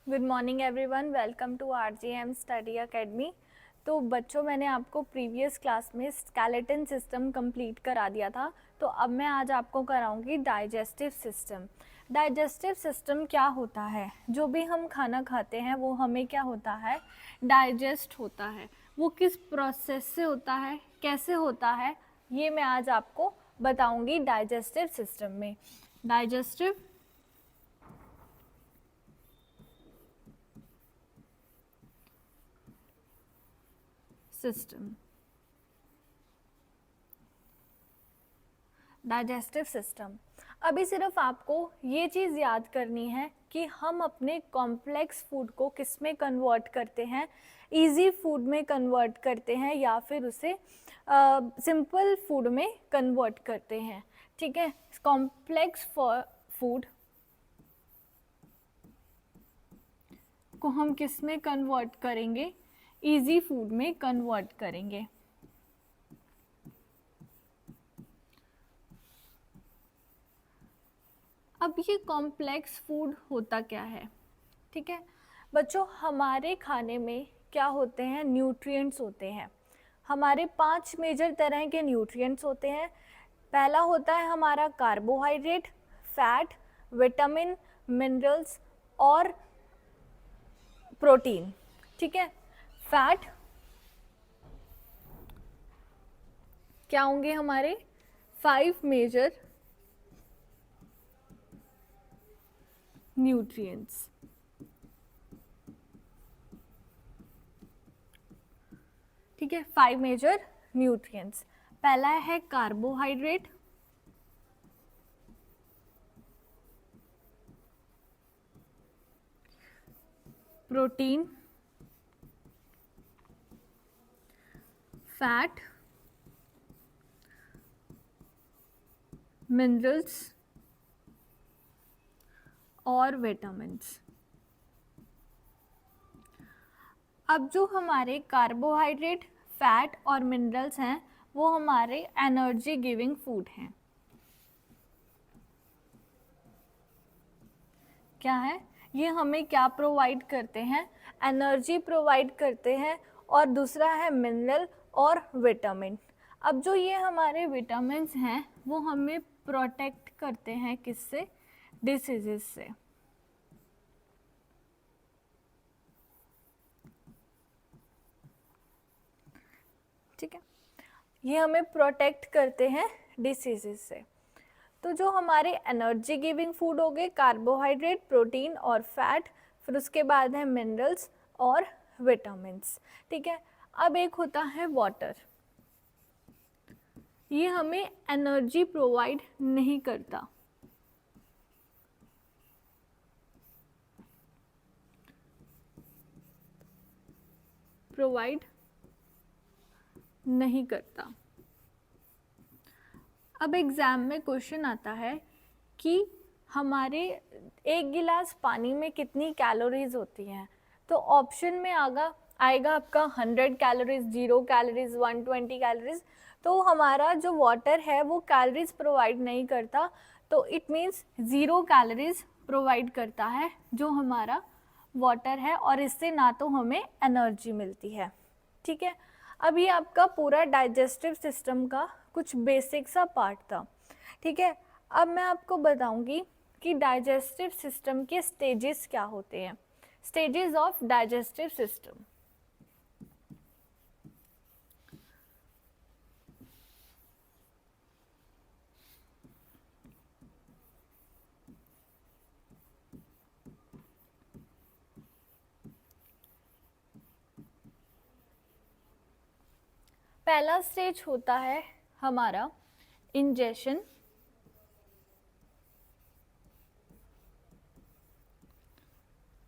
Good morning everyone, welcome to RGM study academy. तो बच्चों, मैंने आपको प्रीवियस क्लास में स्केलेटन सिस्टम कंप्लीट करा दिया था। तो अब मैं आज आपको कराऊंगी डाइजेस्टिव सिस्टम। डाइजेस्टिव सिस्टम क्या होता है? जो भी हम खाना खाते हैं वो हमें क्या होता है, डाइजेस्ट होता है। वो किस प्रोसेस से होता है, कैसे होता है, ये मैं आज आपको बताऊंगी डाइजेस्टिव सिस्टम में। Digestive system, digestive system. अभी सिर्फ आपको ये चीज़ याद करनी है कि हम अपने कॉम्प्लेक्स फूड को किस में कन्वर्ट करते हैं, इजी फूड में कन्वर्ट करते हैं या फिर उसे सिंपल फूड में कन्वर्ट करते हैं। ठीक है, कॉम्प्लेक्स फूड को हम किस में कन्वर्ट करेंगे, इजी फूड में कन्वर्ट करेंगे। अब ये कॉम्प्लेक्स फूड होता क्या है? ठीक है बच्चों, हमारे खाने में क्या होते हैं, न्यूट्रिएंट्स होते हैं। हमारे 5 मेजर तरह के न्यूट्रिएंट्स होते हैं। पहला होता है हमारा कार्बोहाइड्रेट, फैट, विटामिन, मिनरल्स और प्रोटीन। ठीक है, फैट क्या होंगे हमारे 5 मेजर न्यूट्रिएंट्स। ठीक है, 5 मेजर न्यूट्रिएंट्स। पहला है कार्बोहाइड्रेट, प्रोटीन, फैट, मिनरल्स और विटामिन्स। अब जो हमारे कार्बोहाइड्रेट, फैट और मिनरल्स हैं वो हमारे एनर्जी गिविंग फूड हैं। क्या है ये, हमें क्या प्रोवाइड करते हैं, एनर्जी प्रोवाइड करते हैं। और दूसरा है मिनरल और विटामिन। अब जो ये हमारे विटामिन्स हैं वो हमें प्रोटेक्ट करते हैं किससे, डिसीजेस से। ठीक है, ये हमें प्रोटेक्ट करते हैं डिसीजेस से। तो जो हमारे एनर्जी गिविंग फूड हो गए कार्बोहाइड्रेट, प्रोटीन और फैट, फिर उसके बाद है मिनरल्स और विटामिन्स। ठीक है, अब एक होता है वाटर। ये हमें एनर्जी प्रोवाइड नहीं करता। प्रोवाइड नहीं करता। अब एग्जाम में क्वेश्चन आता है कि हमारे 1 गिलास पानी में कितनी कैलोरीज होती हैं। तो ऑप्शन में आएगा आपका 100 कैलोरीज, 0 कैलोरीज, 120 कैलोरीज। तो हमारा जो वाटर है वो कैलोरीज प्रोवाइड नहीं करता, तो इट मीन्स 0 कैलोरीज प्रोवाइड करता है जो हमारा वाटर है, और इससे ना तो हमें एनर्जी मिलती है। ठीक है, अभी आपका पूरा डाइजेस्टिव सिस्टम का कुछ बेसिक सा पार्ट था। ठीक है, अब मैं आपको बताऊंगी कि डाइजेस्टिव सिस्टम के स्टेजेस क्या होते हैं। Stages of digestive system. पहला स्टेज होता है हमारा इंजेशन,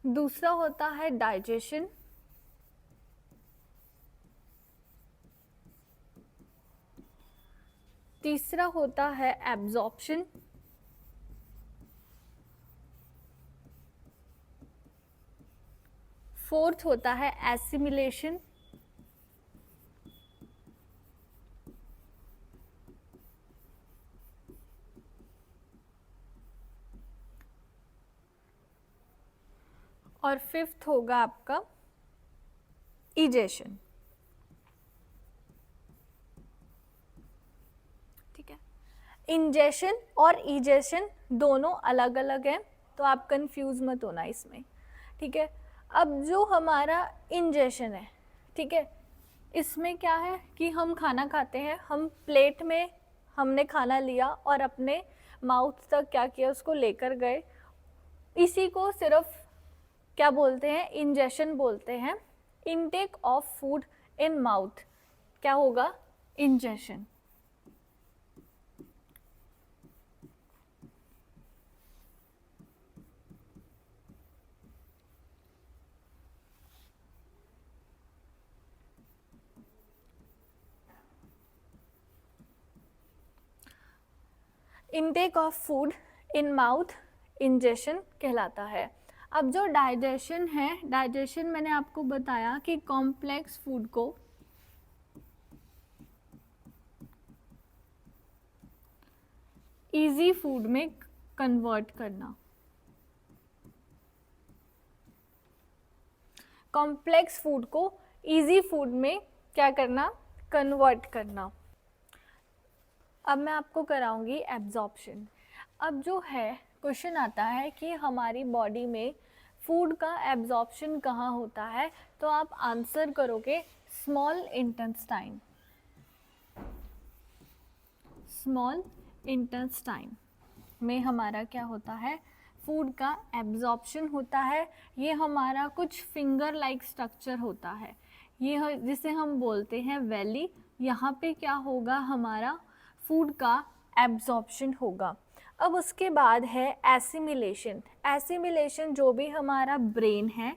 दूसरा होता है डाइजेशन, तीसरा होता है एब्जॉर्प्शन, फोर्थ होता है एसिमिलेशन, और फिफ्थ होगा आपका इजेशन। ठीक है, इंजेशन और इजेशन दोनों अलग अलग हैं, तो आप कंफ्यूज मत होना इसमें। ठीक है, अब जो हमारा इंजेशन है, ठीक है, इसमें क्या है कि हम खाना खाते हैं, हम प्लेट में हमने खाना लिया और अपने माउथ तक क्या किया, उसको लेकर गए, इसी को सिर्फ क्या बोलते हैं, इंजेशन बोलते हैं। Intake of food in mouth क्या होगा, ingestion. Intake of food in mouth ingestion कहलाता है। अब जो डाइजेशन है, डाइजेशन मैंने आपको बताया कि कॉम्प्लेक्स फूड को इजी फूड में कन्वर्ट करना, कॉम्प्लेक्स फूड को इजी फूड में क्या करना, कन्वर्ट करना। अब मैं आपको कराऊंगी एब्जॉर्प्शन। अब जो है क्वेश्चन आता है कि हमारी बॉडी में फूड का एब्जॉर्प्शन कहाँ होता है, तो आप आंसर करोगे स्मॉल इंटेस्टाइन। स्मॉल इंटेस्टाइन में हमारा क्या होता है, फूड का एब्जॉर्प्शन होता है। ये हमारा कुछ फिंगर लाइक स्ट्रक्चर होता है, ये जिसे हम बोलते हैं वैली। यहाँ पे क्या होगा, हमारा फूड का एब्जॉर्प्शन होगा। अब उसके बाद है एसिमिलेशन। एसिमिलेशन जो भी हमारा ब्रेन है,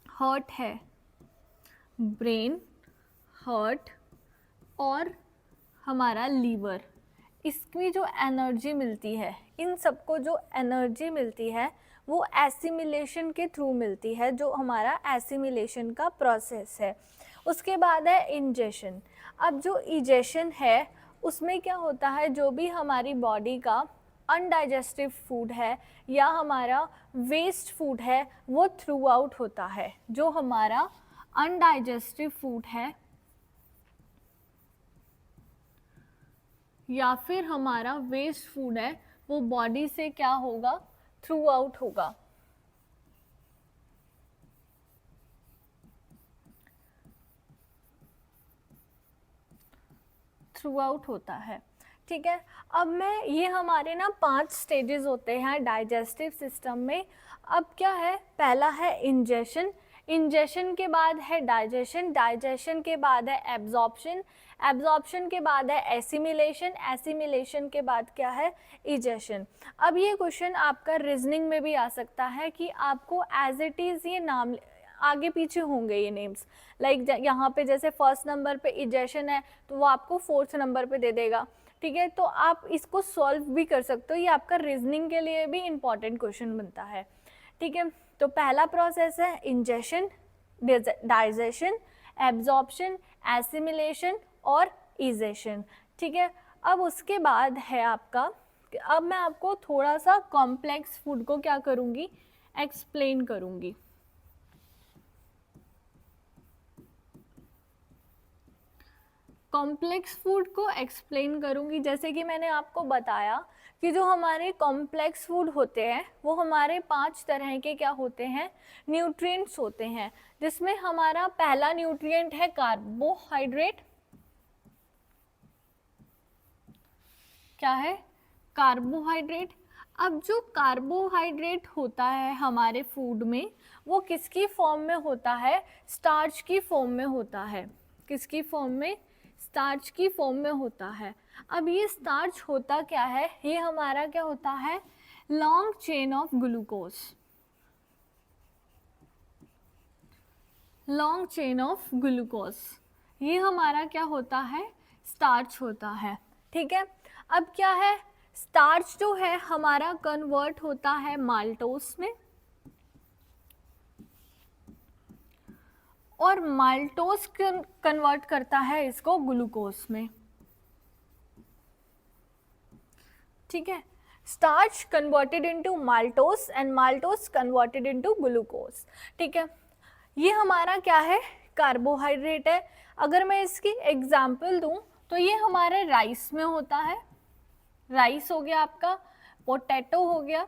हार्ट है, ब्रेन, हार्ट और हमारा लीवर, इसकी जो एनर्जी मिलती है, इन सबको जो एनर्जी मिलती है वो एसिमिलेशन के थ्रू मिलती है, जो हमारा एसिमिलेशन का प्रोसेस है। उसके बाद है इंजेशन। अब जो इजेशन है उसमें क्या होता है, जो भी हमारी बॉडी का अनडाइजेस्टिव फूड है या हमारा वेस्ट फूड है वो थ्रू आउट होता है। जो हमारा अनडाइजेस्टिव फूड है या फिर हमारा वेस्ट फूड है वो बॉडी से क्या होगा, थ्रू आउट होगा। थ्रू आउट होता है। ठीक है, अब मैं ये हमारे ना 5 स्टेजेस होते हैं डाइजेस्टिव सिस्टम में। अब क्या है, पहला है इंजेशन, इंजेशन के बाद है डाइजेशन, डाइजेशन के बाद है एब्जॉर्प्शन, एब्जॉर्प्शन के बाद है एसिमिलेशन, एसिमिलेशन के बाद क्या है, इजेशन। अब ये क्वेश्चन आपका रीजनिंग में भी आ सकता है कि आपको एज इट इज़ ये नाम आगे पीछे होंगे ये नेम्स, लाइक यहाँ पे जैसे फर्स्ट नंबर पे इजेशन है तो वो आपको फोर्थ नंबर पे दे देगा। ठीक है, तो आप इसको सॉल्व भी कर सकते हो, ये आपका रीजनिंग के लिए भी इम्पॉर्टेंट क्वेश्चन बनता है। ठीक है, तो पहला प्रोसेस है इंजेशन, डाइजेशन, एब्जॉर्प्शन, एसिमिलेशन और इजेशन। ठीक है, अब उसके बाद है आपका, अब मैं आपको थोड़ा सा कॉम्प्लेक्स फूड को क्या करूँगी, एक्सप्लेन करूँगी। कॉम्प्लेक्स फूड को एक्सप्लेन करूँगी, जैसे कि मैंने आपको बताया कि जो हमारे कॉम्प्लेक्स फूड होते हैं वो हमारे 5 तरह के क्या होते हैं, न्यूट्रिएंट्स होते हैं, जिसमें हमारा पहला न्यूट्रिएंट है कार्बोहाइड्रेट। क्या है, कार्बोहाइड्रेट। अब जो कार्बोहाइड्रेट होता है हमारे फूड में वो किसकी फॉर्म में होता है, स्टार्च की फॉर्म में होता है। किसकी फॉर्म में, स्टार्च की फॉर्म में होता है। अब ये स्टार्च होता क्या है, ये हमारा क्या होता है, long chain of glucose, long chain of glucose, ये हमारा क्या होता है, स्टार्च होता है। ठीक है, अब क्या है, स्टार्च जो है हमारा कन्वर्ट होता है माल्टोस में, और माल्टोस कन्वर्ट करता है इसको ग्लूकोज में। ठीक है, starch converted into maltose and maltose converted into glucose. ठीक है, ये हमारा क्या है, कार्बोहाइड्रेट है। अगर मैं इसकी एग्जाम्पल दूं तो ये हमारे राइस में होता है, राइस हो गया आपका, पोटैटो हो गया।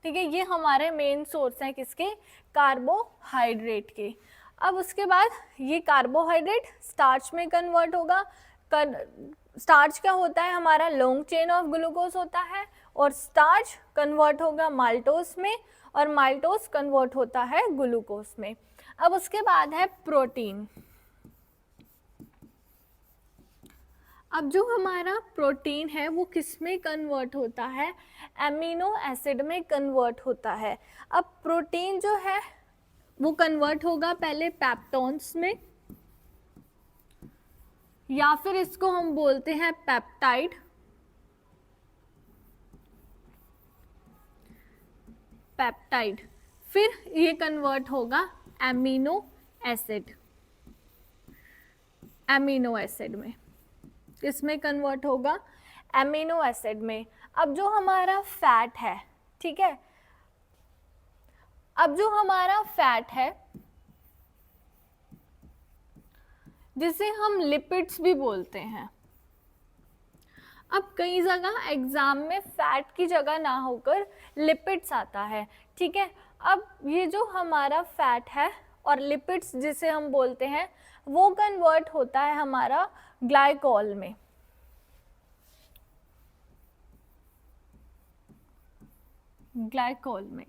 ठीक है, ये हमारे मेन सोर्स हैं किसके, कार्बोहाइड्रेट के। अब उसके बाद ये कार्बोहाइड्रेट स्टार्च में कन्वर्ट होगा। स्टार्च क्या होता है हमारा, लॉन्ग चेन ऑफ ग्लूकोज होता है, और स्टार्च कन्वर्ट होगा माल्टोस में, और माल्टोस कन्वर्ट होता है ग्लूकोज में। अब उसके बाद है प्रोटीन। अब जो हमारा प्रोटीन है वो किस में कन्वर्ट होता है, एमिनो एसिड में कन्वर्ट होता है। अब प्रोटीन जो है वो कन्वर्ट होगा पहले पेप्टोन्स में, या फिर इसको हम बोलते हैं पेप्टाइड। पेप्टाइड, फिर ये कन्वर्ट होगा एमिनो एसिड, एमिनो एसिड में, इसमें कन्वर्ट होगा एमिनो एसिड में। अब जो हमारा फैट है, ठीक है, अब जो हमारा फैट है जिसे हम लिपिड्स भी बोलते हैं। अब कई जगह एग्जाम में फैट की जगह ना होकर लिपिड्स आता है। ठीक है, अब ये जो हमारा फैट है और लिपिड्स जिसे हम बोलते हैं वो कन्वर्ट होता है हमारा ग्लाइकोल में। ग्लाइकोल में,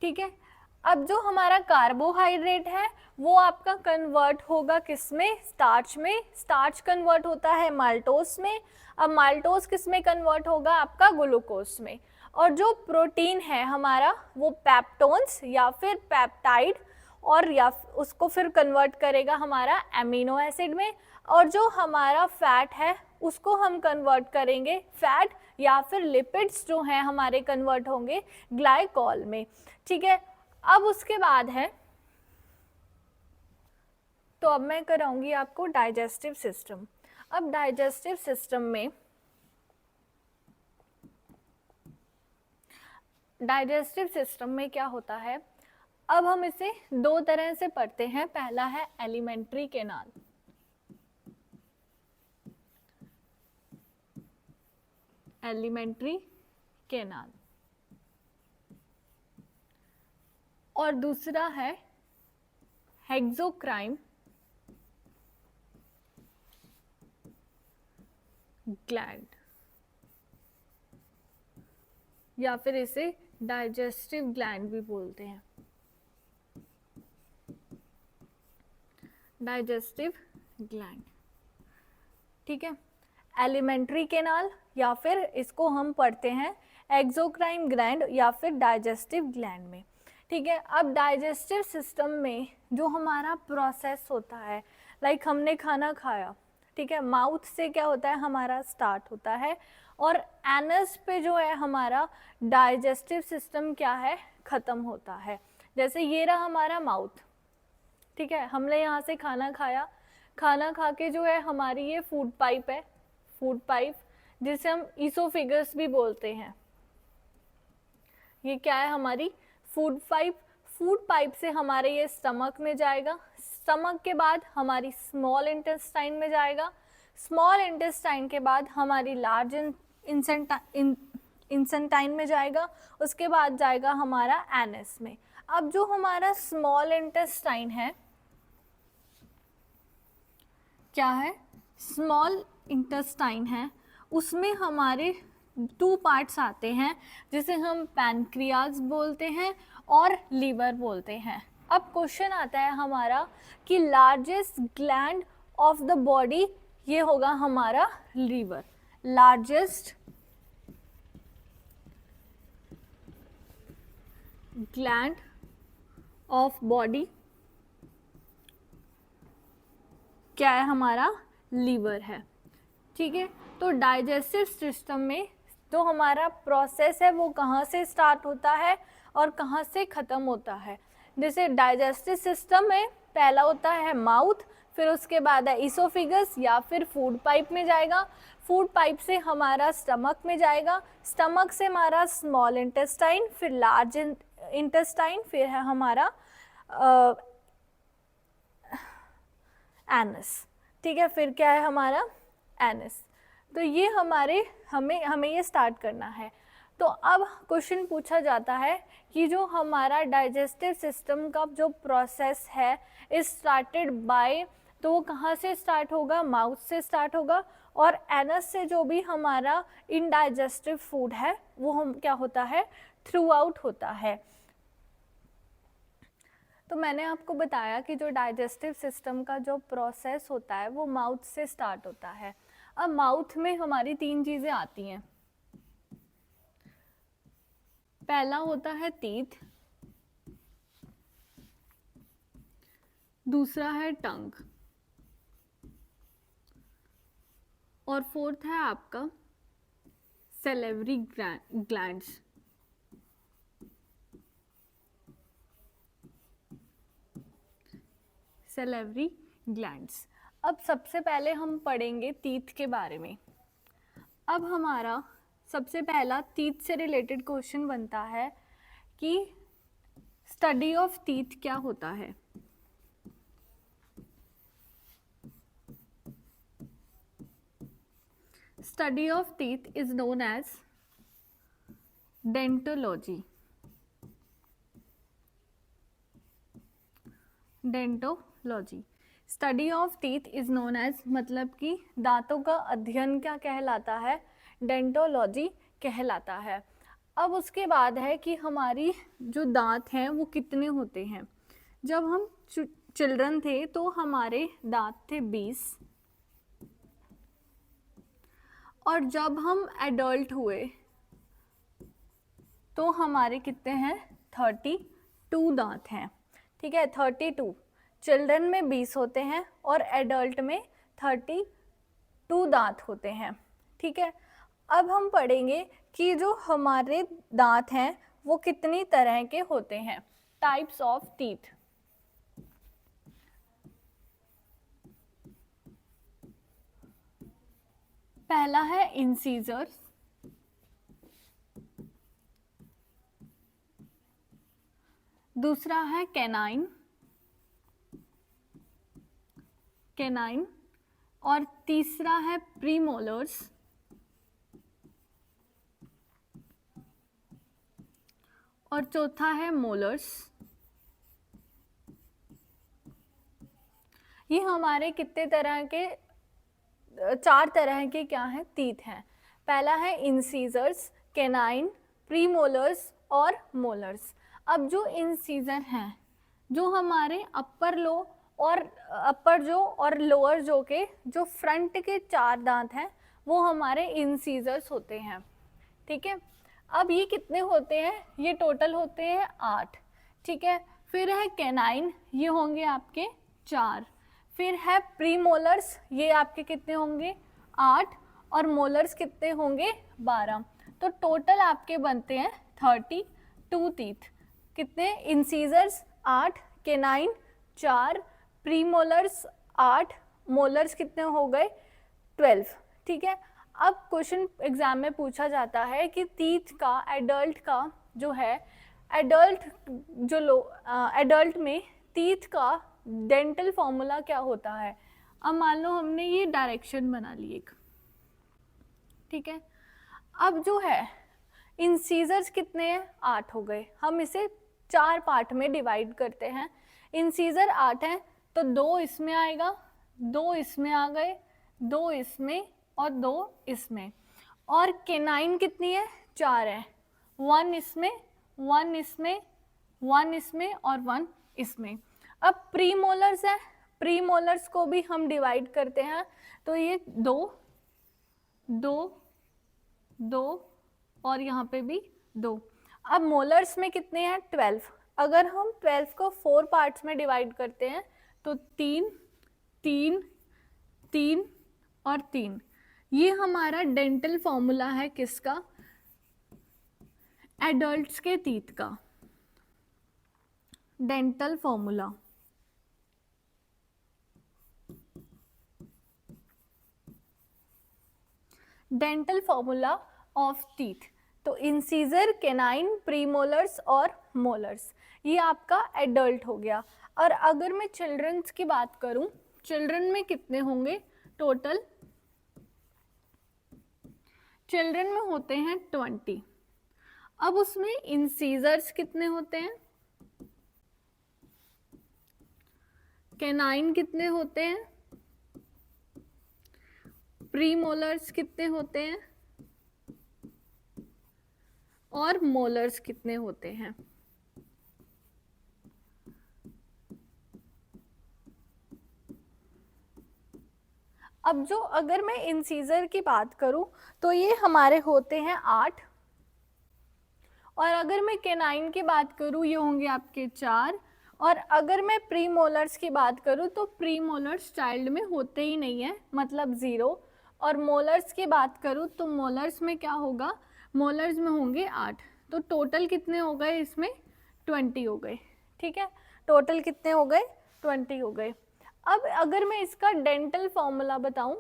ठीक है। अब जो हमारा कार्बोहाइड्रेट है वो आपका कन्वर्ट होगा किसमें, स्टार्च में। स्टार्च कन्वर्ट होता है माल्टोस में। अब माल्टोस किस में कन्वर्ट होगा, आपका ग्लूकोज में। और जो प्रोटीन है हमारा वो पेप्टोन्स या फिर पेप्टाइड, और या उसको फिर कन्वर्ट करेगा हमारा एमिनो एसिड में। और जो हमारा फैट है उसको हम कन्वर्ट करेंगे, फैट या फिर लिपिड्स जो हैं हमारे कन्वर्ट होंगे ग्लाइकोल में। ठीक है, अब उसके बाद है, तो अब मैं कराऊंगी आपको डाइजेस्टिव सिस्टम। अब डाइजेस्टिव सिस्टम में, डाइजेस्टिव सिस्टम में क्या होता है, अब हम इसे दो तरह से पढ़ते हैं। पहला है एलिमेंट्री कैनाल, एलिमेंट्री कैनाल, और दूसरा है हेक्सोक्राइन ग्लैंड, या फिर इसे डाइजेस्टिव ग्लैंड भी बोलते हैं, डाइजेस्टिव ग्लैंड। ठीक है, एलिमेंट्री कैनाल या फिर इसको हम पढ़ते हैं एक्सोक्राइन ग्लैंड या फिर डाइजेस्टिव ग्लैंड में। ठीक है, अब डाइजेस्टिव सिस्टम में जो हमारा प्रोसेस होता है, लाइक हमने खाना खाया, ठीक है, माउथ से क्या होता है हमारा स्टार्ट होता है, और एनस पे जो है हमारा डाइजेस्टिव सिस्टम क्या है, ख़त्म होता है। जैसे ये रहा हमारा माउथ, ठीक है, हमने यहाँ से खाना खाया, खाना खा के जो है हमारी ये फूड पाइप है, फूड पाइप जिसे हम ईसोफेगस भी बोलते हैं। ये क्या है हमारी फूड पाइप। फूड पाइप से हमारे ये स्टमक में जाएगा, स्टमक के बाद हमारी स्मॉल इंटेस्टाइन में जाएगा, स्मॉल इंटेस्टाइन के बाद हमारी लार्ज इंटेस्टाइन में जाएगा, उसके बाद जाएगा हमारा एनस में। अब जो हमारा स्मॉल इंटेस्टाइन है, क्या है, स्मॉल इंटेस्टाइन है, उसमें हमारे 2 पार्ट्स आते हैं जिसे हम पैनक्रियाज बोलते हैं और लीवर बोलते हैं। अब क्वेश्चन आता है हमारा कि largest gland of the body, ये होगा हमारा liver. Largest gland of body क्या है हमारा, लीवर है। ठीक है, तो डाइजेस्टिव सिस्टम में जो हमारा प्रोसेस है वो कहाँ से स्टार्ट होता है और कहाँ से ख़त्म होता है। जैसे डाइजेस्टिव सिस्टम में पहला होता है माउथ, फिर उसके बाद है ईसोफिगस या फिर फूड पाइप में जाएगा, फूड पाइप से हमारा स्टमक में जाएगा, स्टमक से हमारा स्मॉल इंटेस्टाइन, फिर लार्ज इंटेस्टाइन, फिर है हमारा एनस। ठीक है, फिर क्या है हमारा एनस। तो ये हमें ये स्टार्ट करना है। तो अब क्वेश्चन पूछा जाता है कि जो हमारा डाइजेस्टिव सिस्टम का जो प्रोसेस है इज स्टार्टेड बाय, तो वो कहाँ से स्टार्ट होगा, माउथ से स्टार्ट होगा, और एनस से जो भी हमारा इनडाइजेस्टिव फूड है वो हम क्या होता है, थ्रू आउट होता है। तो मैंने आपको बताया कि जो डाइजेस्टिव सिस्टम का जो प्रोसेस होता है वो माउथ से स्टार्ट होता है। अब माउथ में हमारी 3 चीज़ें आती हैं। पहला होता है टीथ, दूसरा है टंग, और फोर्थ है आपका सैलिवरी ग्लैंड्स। Salivary glands. अब सबसे पहले हम पढ़ेंगे टीथ के बारे में। अब हमारा सबसे पहला टीथ से रिलेटेड क्वेश्चन बनता है कि स्टडी ऑफ टीथ क्या होता है। Study of teeth is known as dentology. Dentology, study of teeth is known as, मतलब कि दांतों का अध्ययन क्या कहलाता है, डेंटोलॉजी कहलाता है। अब उसके बाद है कि हमारी जो दांत हैं वो कितने होते हैं। जब हम चिल्ड्रन थे तो हमारे दांत थे 20, और जब हम एडल्ट हुए तो हमारे कितने हैं, 32 दांत हैं। ठीक है, 32। चिल्ड्रन में 20 होते हैं और एडल्ट में 32 दांत होते हैं। ठीक है, अब हम पढ़ेंगे कि जो हमारे दांत हैं वो कितनी तरह के होते हैं, टाइप्स ऑफ टीथ। पहला है इंसीजर्स, दूसरा है कैनाइन, और तीसरा है प्रीमोलर्स, और चौथा है मोलर्स। ये हमारे कितने तरह के, 4 तरह के क्या हैं, टीथ हैं। पहला है इंसीजर्स, कैनाइन, प्रीमोलर्स और मोलर्स। अब जो इंसीजर हैं, जो हमारे अपर जो और लोअर जो के जो फ्रंट के 4 दांत हैं वो हमारे इंसीजर्स होते हैं। ठीक है, अब ये कितने होते हैं, ये टोटल होते हैं 8। ठीक है, फिर है कैनाइन, ये होंगे आपके 4। फिर है प्रीमोलर्स, ये आपके कितने होंगे, 8, और मोलर्स कितने होंगे, 12। तो टोटल आपके बनते हैं 32 टीथ। कितने, इंसीजर्स 8, कैनाइन 4, प्रीमोलर्स 8, मोलर्स कितने हो गए, 12। ठीक है, अब क्वेश्चन एग्जाम में पूछा जाता है कि टीथ का एडल्ट का जो है, एडल्ट में टीथ का डेंटल फॉर्मूला क्या होता है। अब मान लो हमने ये डायरेक्शन बना ली एक, ठीक है, अब जो है इंसीजर्स कितने हैं, 8 हो गए। हम इसे 4 पार्ट में डिवाइड करते हैं। इंसीजर 8 हैं तो 2 इसमें आएगा, 2 इसमें आ गए, 2 इसमें और 2 इसमें। और कैनाइन कितनी है, 4 है, 1 इसमें, 1 इसमें, 1 इसमें और 1 इसमें। अब प्रीमोलर्स है, प्रीमोलर्स को भी हम डिवाइड करते हैं, तो ये 2 2 2 और यहाँ पे भी 2। अब मोलर्स में कितने हैं, 12। अगर हम 12 को 4 पार्ट्स में डिवाइड करते हैं तो 3 3 3 और 3। ये हमारा डेंटल फॉर्मूला है किसका, एडल्ट्स के टीथ का dental formula. Dental formula of teeth, तो इंसीजर, केनाइन, प्रीमोलर्स और मोलर्स, ये आपका एडल्ट हो गया। और अगर मैं चिल्ड्रंस की बात करूं, चिल्ड्रन में कितने होंगे टोटल? चिल्ड्रन में होते हैं 20। अब उसमें इंसीजर्स कितने होते हैं, कैनाइन कितने होते हैं, प्रीमोलर्स कितने होते हैं और मोलर्स कितने होते हैं? अब जो अगर मैं इंसीजर की बात करूं तो ये हमारे होते हैं 8, और अगर मैं केनाइन की बात करूं ये होंगे आपके 4, और अगर मैं प्रीमोलर्स की बात करूं तो प्रीमोलर्स चाइल्ड में होते ही नहीं है, मतलब 0। और मोलर्स की बात करूं तो मोलर्स में क्या होगा, मोलर्स में होंगे 8। तो टोटल कितने हो गए इसमें? 20 हो गए। ठीक है, टोटल कितने हो गए? 20 हो गए। अब अगर मैं इसका डेंटल फॉर्मूला बताऊं,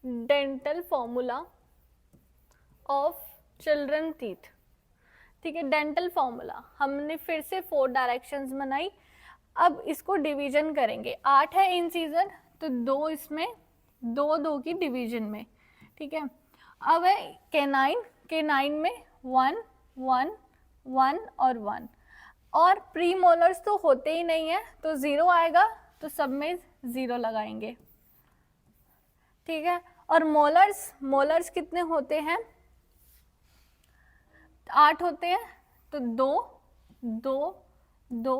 dental formula of children teeth, ठीक है, डेंटल फॉर्मूला हमने फिर से 4 डायरेक्शंस बनाई। अब इसको डिवीजन करेंगे, 8 है इंसीजर तो 2 इसमें, 2 2 की डिवीजन में, ठीक है। अब है केनाइन, केनाइन में 1 1 1 और 1, और प्रीमोलर्स तो होते ही नहीं है तो 0 आएगा, तो सब में 0 लगाएंगे, ठीक है। और मोलर्स, मोलर्स कितने होते हैं? 8 होते हैं, तो 2 2 2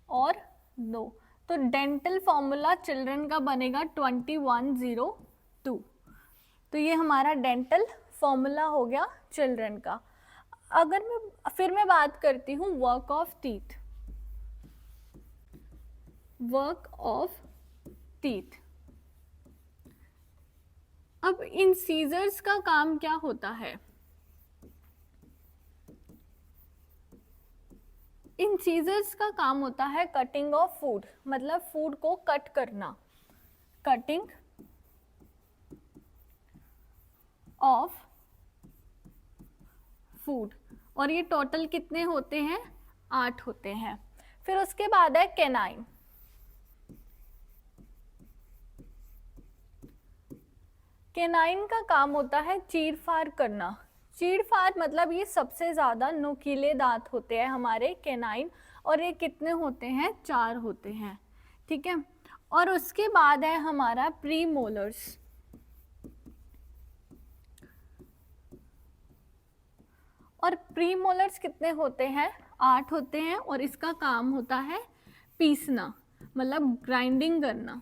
और 2, तो डेंटल फॉर्मूला चिल्ड्रन का बनेगा 2102। तो ये हमारा डेंटल फॉर्मूला हो गया चिल्ड्रन का। अगर मैं बात करती हूँ work of teeth, work of teeth. अब इन सीजर्स का काम क्या होता है? इन सीजर्स का काम होता है कटिंग ऑफ फूड, मतलब फूड को कट करना, कटिंग ऑफ फूड। और ये टोटल कितने होते हैं? 8 होते हैं। फिर उसके बाद है कैनाइन, कैनाइन का काम होता है चीर फाड़ करना। चीर फाड़ मतलब ये सबसे ज्यादा नुकीले दांत होते हैं हमारे कैनाइन, और ये कितने होते हैं? 4 होते हैं, ठीक है। और उसके बाद है हमारा प्रीमोलर्स, और प्रीमोलर्स कितने होते हैं? 8 होते हैं, और इसका काम होता है पीसना, मतलब ग्राइंडिंग करना।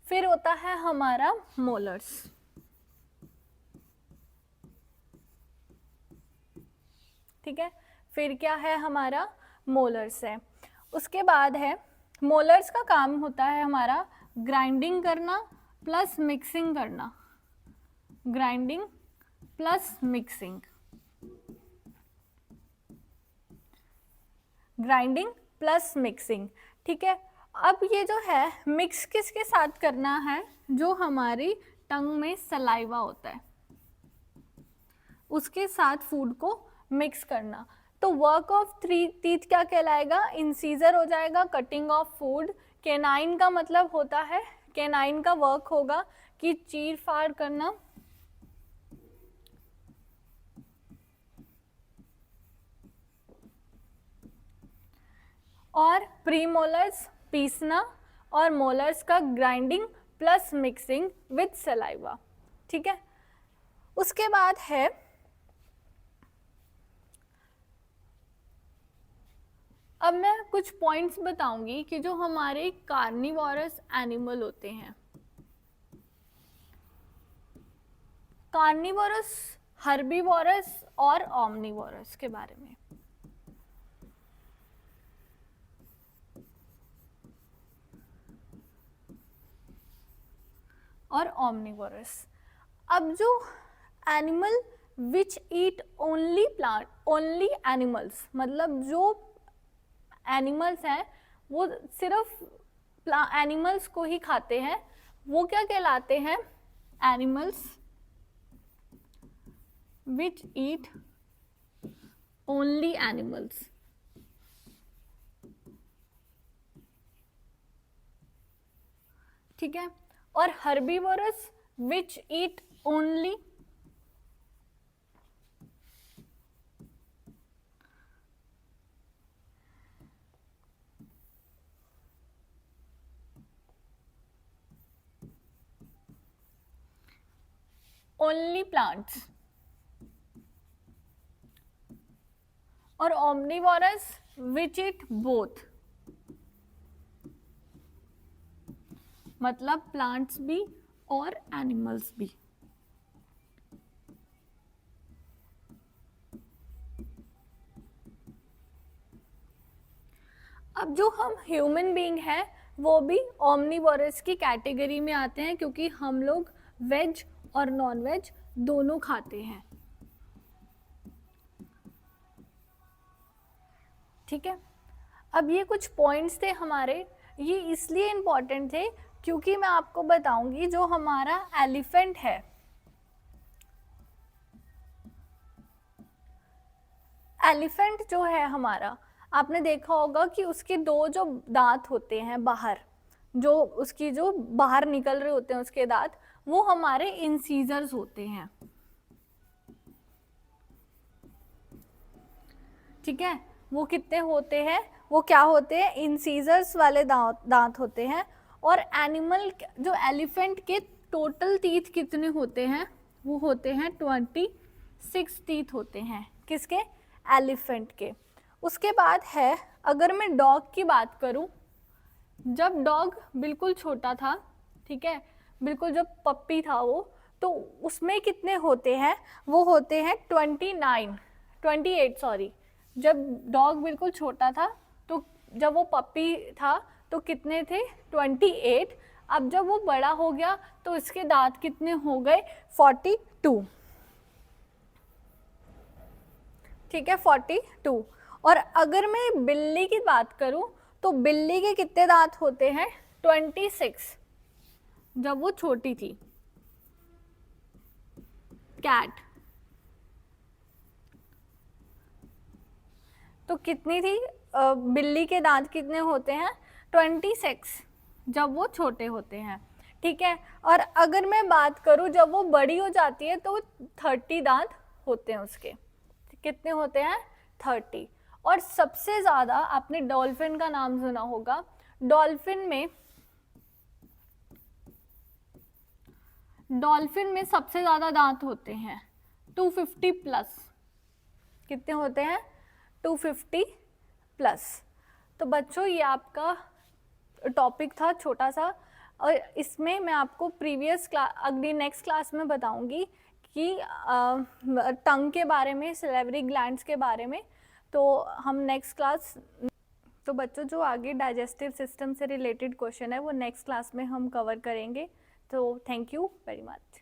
फिर होता है हमारा मोलर्स, ठीक है। फिर क्या है हमारा? मोलर्स है। उसके बाद है मोलर्स का काम होता है हमारा ग्राइंडिंग करना प्लस मिक्सिंग करना, grinding plus mixing, grinding plus mixing, ठीक है। अब ये जो है मिक्स किसके साथ करना है? जो हमारी टंग में सलाइवा होता है उसके साथ फूड को मिक्स करना। तो वर्क ऑफ टीथ क्या कहलाएगा? इंसीजर हो जाएगा कटिंग ऑफ फूड। कैनाइन का मतलब होता है, कैनाइन का वर्क होगा कि चीर फाड़ करना, और प्रीमोलर्स पीसना, और मोलर्स का grinding plus mixing with saliva, ठीक है। उसके बाद है अब मैं कुछ पॉइंट्स बताऊंगी कि जो हमारे कार्निवोरस एनिमल होते हैं, कार्निवोरस, हर्बीवोरस और ओमनिवोरस के बारे में। और ओमनिवोरस, अब जो animal which eat only plant, only animals, मतलब जो एनिमल्स हैं वो सिर्फ एनिमल्स को ही खाते हैं, वो क्या कहलाते हैं? Animals which eat only animals. ठीक है, और हर्बीवोरस विच ईट ओनली ओनली प्लांट्स, और ओमनिवोरस विच ईट बोथ, मतलब प्लांट्स भी और एनिमल्स भी। अब जो हम ह्यूमन बीइंग हैं वो भी ओमनिवोरस की कैटेगरी में आते हैं, क्योंकि हम लोग वेज और नॉन वेज दोनों खाते हैं। ठीक है, अब ये कुछ पॉइंट्स थे हमारे, ये इसलिए इम्पॉर्टेंट थे क्योंकि मैं आपको बताऊंगी जो हमारा एलिफेंट है, एलिफेंट जो है हमारा, आपने देखा होगा कि उसके दो जो दांत होते हैं बाहर, जो उसकी जो बाहर निकल रहे होते हैं उसके दांत, वो हमारे इंसीजर्स होते हैं। ठीक है, वो कितने होते हैं? वो क्या होते हैं? इंसीजर्स वाले दांत होते हैं। और एनिमल जो एलिफेंट के टोटल टीथ कितने होते हैं? वो होते हैं 26 टीथ होते हैं। किसके? एलिफेंट के। उसके बाद है, अगर मैं डॉग की बात करूं, जब डॉग बिल्कुल छोटा था, ठीक है, बिल्कुल जब पप्पी था वो, तो उसमें कितने होते हैं? वो होते हैं 28 सॉरी। जब डॉग बिल्कुल छोटा था, तो जब वो पप्पी था तो कितने थे? 28। अब जब वो बड़ा हो गया तो इसके दांत कितने हो गए? 42। ठीक है, 42। और अगर मैं बिल्ली की बात करूं तो बिल्ली के कितने दांत होते हैं? 26 जब वो छोटी थी। कैट तो कितनी थी? बिल्ली के दांत कितने होते हैं? 26 जब वो छोटे होते हैं। ठीक है, और अगर मैं बात करूं जब वो बड़ी हो जाती है तो 30 दांत होते हैं उसके। कितने होते हैं? 30। और सबसे ज्यादा आपने डॉल्फिन का नाम सुना होगा। डॉल्फिन में सबसे ज्यादा दांत होते हैं 250 प्लस। कितने होते हैं? 250 प्लस। तो बच्चों ये आपका टॉपिक था छोटा सा, और इसमें मैं आपको प्रीवियस क्लास, अगली नेक्स्ट क्लास में बताऊंगी कि टंग के बारे में, सैलिवरी ग्लैंड्स के बारे में। तो हम नेक्स्ट क्लास, तो बच्चों जो आगे डाइजेस्टिव सिस्टम से रिलेटेड क्वेश्चन है वो नेक्स्ट क्लास में हम कवर करेंगे। तो थैंक यू वेरी मच।